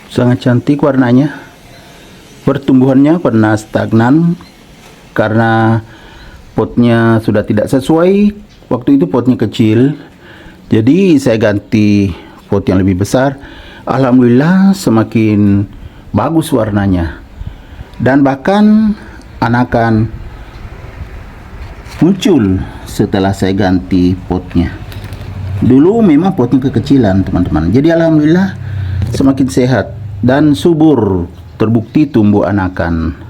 Sangat cantik warnanya. Pertumbuhannya pernah stagnan karena potnya sudah tidak sesuai. Waktu itu potnya kecil, jadi saya ganti pot yang lebih besar. Alhamdulillah semakin bagus warnanya, dan bahkan anakan muncul setelah saya ganti potnya. Dulu memang potnya kekecilan teman-teman, jadi alhamdulillah semakin sehat dan subur, terbukti tumbuh anakan.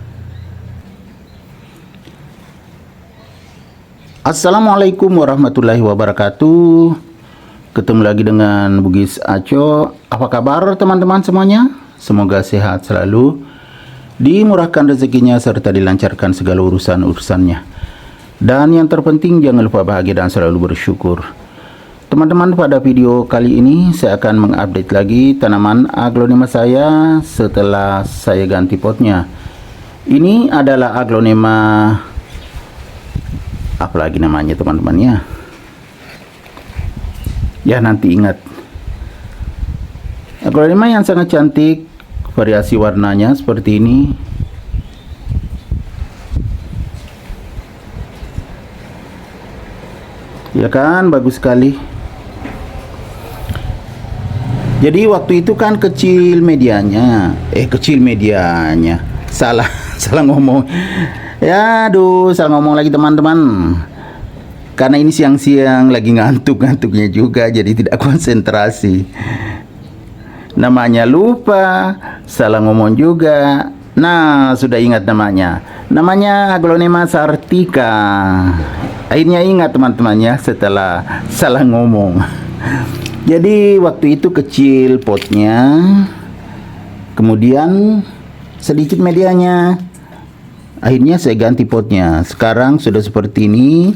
Assalamualaikum warahmatullahi wabarakatuh. Ketemu lagi dengan Bugis Aco. Apa kabar teman-teman semuanya? Semoga sehat selalu, dimurahkan rezekinya serta dilancarkan segala urusan-urusannya. Dan yang terpenting jangan lupa bahagia dan selalu bersyukur. Teman-teman, pada video kali ini saya akan mengupdate lagi tanaman aglonema saya setelah saya ganti potnya. Ini adalah aglonema, apalagi namanya teman-teman ya, nanti ingat. Aglonema yang sangat cantik, variasi warnanya seperti ini. Ya kan, bagus sekali. Jadi waktu itu kan kecil medianya, salah salah ngomong. Ya aduh, salah ngomong lagi teman-teman. Karena ini siang-siang lagi ngantuk-ngantuknya juga, jadi tidak konsentrasi. Namanya lupa, salah ngomong juga. Nah, sudah ingat namanya. Namanya aglonema sartica. Akhirnya ingat teman-teman ya, setelah salah ngomong. Jadi waktu itu kecil potnya, kemudian sedikit medianya. Akhirnya saya ganti potnya. Sekarang sudah seperti ini.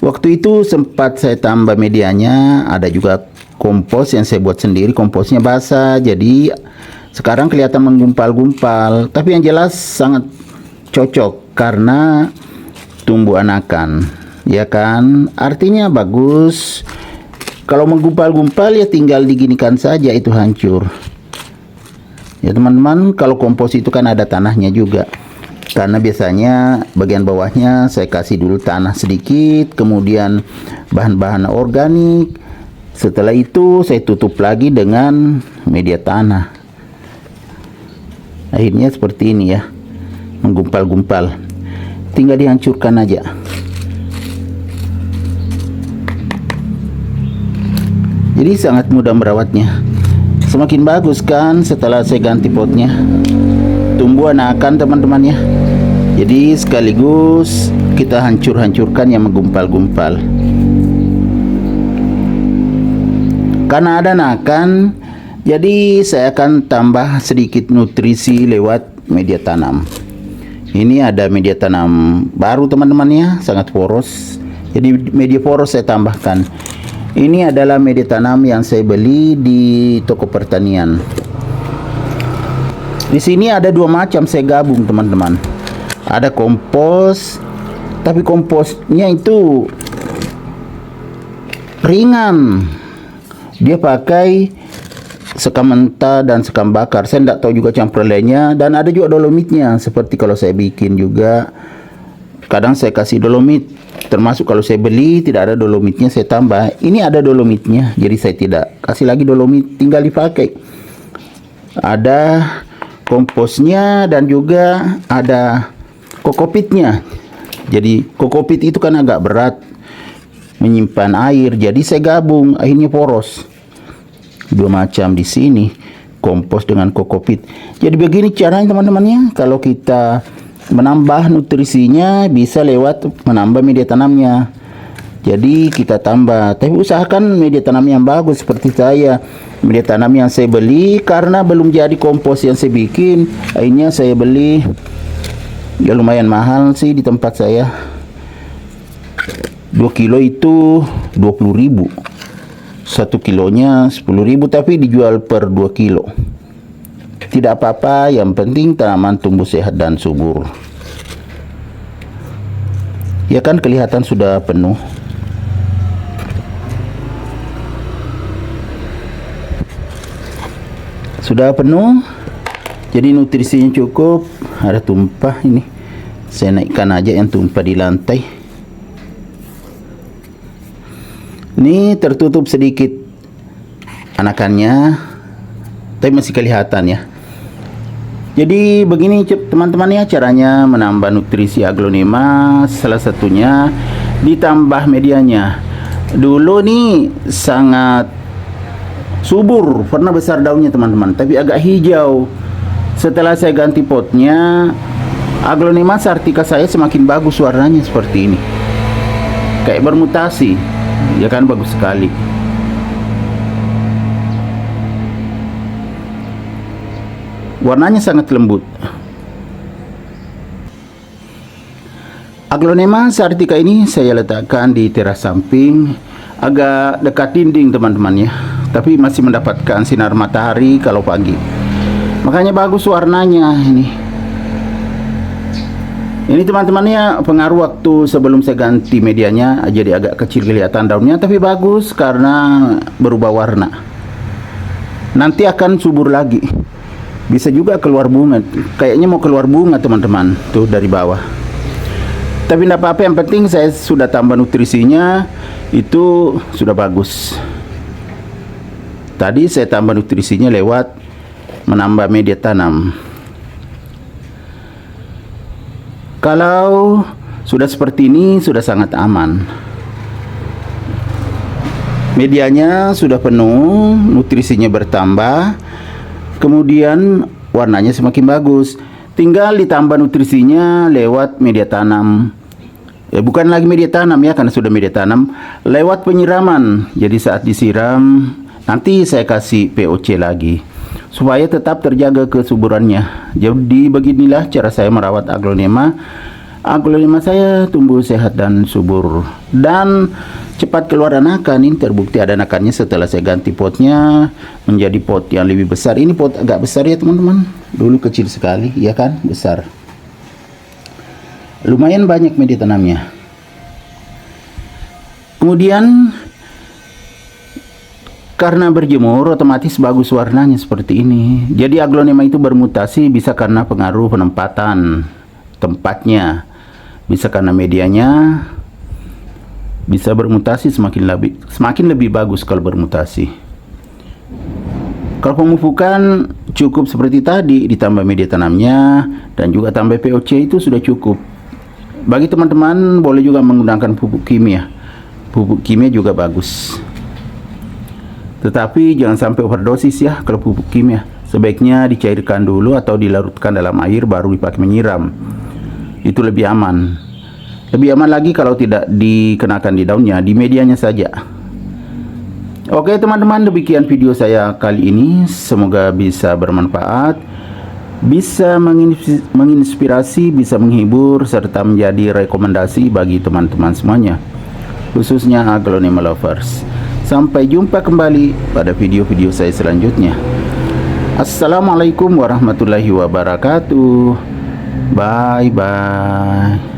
Waktu itu sempat saya tambah medianya, ada juga kompos yang saya buat sendiri, komposnya basah, jadi sekarang kelihatan menggumpal-gumpal. Tapi yang jelas sangat cocok karena tumbuh anakan, ya kan? Artinya bagus. Kalau menggumpal-gumpal ya tinggal diginikan saja, itu hancur. Ya teman-teman, kalau kompos itu kan ada tanahnya juga. Karena biasanya bagian bawahnya saya kasih dulu tanah sedikit, kemudian bahan-bahan organik. Setelah itu saya tutup lagi dengan media tanah. Akhirnya seperti ini ya, menggumpal-gumpal. Tinggal dihancurkan aja. Jadi sangat mudah merawatnya. Semakin bagus kan setelah saya ganti potnya. Tumbuh anakan teman-teman ya. Jadi sekaligus kita hancurkan yang menggumpal-gumpal. Karena ada anakan, jadi saya akan tambah sedikit nutrisi lewat media tanam. Ini ada media tanam baru teman-teman ya, sangat poros. Jadi media poros saya tambahkan. Ini adalah media tanam yang saya beli di toko pertanian. Di sini ada dua macam saya gabung teman-teman. Ada kompos, tapi komposnya itu ringan. Dia pakai sekam mentah dan sekam bakar. Saya tidak tahu juga campuran lainnya. Dan ada juga dolomitnya. Seperti kalau saya bikin juga, kadang saya kasih dolomit. Termasuk kalau saya beli tidak ada dolomitnya, saya tambah. Ini ada dolomitnya, jadi saya tidak kasih lagi dolomit, tinggal dipakai. Ada komposnya dan juga ada kokopitnya. Jadi kokopit itu kan agak berat menyimpan air, jadi saya gabung, akhirnya poros. Dua macam di sini, kompos dengan kokopit. Jadi begini caranya teman-temannya, kalau kita menambah nutrisinya bisa lewat menambah media tanamnya. Jadi kita tambah, tapi usahakan media tanam yang bagus seperti saya. Media tanam yang saya beli karena belum jadi kompos yang saya bikin, akhirnya saya beli ya lumayan mahal sih di tempat saya. 2 kilo itu 20.000, 1 kilonya 10.000, tapi dijual per 2 kilo. Tidak apa-apa, yang penting tanaman tumbuh sehat dan subur. Ya kan, kelihatan sudah penuh. Sudah penuh, jadi nutrisinya cukup. Ada tumpah ini, saya naikkan aja yang tumpah di lantai. Ini tertutup sedikit anakannya, tapi masih kelihatan ya. Jadi begini teman-teman ya caranya menambah nutrisi aglonema. Salah satunya ditambah medianya. Dulu nih sangat subur, pernah besar daunnya teman-teman, tapi agak hijau. Setelah saya ganti potnya, aglonema sartica saya semakin bagus warnanya seperti ini, kayak bermutasi, ya kan, bagus sekali. Warnanya sangat lembut. Aglonema sartica ini saya letakkan di teras samping, agak dekat dinding teman-teman ya, tapi masih mendapatkan sinar matahari kalau pagi, makanya bagus warnanya ini. Ini teman-teman ya, pengaruh waktu sebelum saya ganti medianya, jadi agak kecil kelihatan daunnya, tapi bagus karena berubah warna. Nanti akan subur lagi, bisa juga keluar bunga. Kayaknya mau keluar bunga teman-teman tuh dari bawah. Tapi tidak apa-apa, yang penting saya sudah tambah nutrisinya, itu sudah bagus. Tadi saya tambah nutrisinya lewat menambah media tanam. Kalau sudah seperti ini sudah sangat aman. Medianya sudah penuh, nutrisinya bertambah, kemudian warnanya semakin bagus. Tinggal ditambah nutrisinya lewat media tanam. Bukan lagi media tanam ya, karena sudah media tanam, lewat penyiraman. Jadi saat disiram, nanti saya kasih POC lagi supaya tetap terjaga kesuburannya. Jadi beginilah cara saya merawat aglonema. Aglonema saya tumbuh sehat dan subur dan cepat keluar anakan. Ini terbukti ada anakannya setelah saya ganti potnya menjadi pot yang lebih besar. Ini pot agak besar ya teman-teman, dulu kecil sekali ya kan, besar. Lumayan banyak media tanamnya. Kemudian karena berjemur otomatis bagus warnanya seperti ini. Jadi aglonema itu bermutasi bisa karena pengaruh penempatan tempatnya, bisa karena medianya, bisa bermutasi semakin lebih bagus kalau bermutasi. Kalau pemupukan cukup seperti tadi, ditambah media tanamnya dan juga tambah POC, itu sudah cukup. Bagi teman-teman boleh juga menggunakan pupuk kimia. Pupuk kimia juga bagus. Tetapi jangan sampai overdosis ya kalau pupuk kimia. Sebaiknya dicairkan dulu atau dilarutkan dalam air baru dipakai menyiram. Itu lebih aman. Lebih aman lagi kalau tidak dikenakan di daunnya, di medianya saja. Oke teman-teman, demikian video saya kali ini. Semoga bisa bermanfaat, bisa menginspirasi, bisa menghibur, serta menjadi rekomendasi bagi teman-teman semuanya, khususnya aglonema lovers. Sampai jumpa kembali pada video-video saya selanjutnya. Assalamualaikum warahmatullahi wabarakatuh. Bye bye.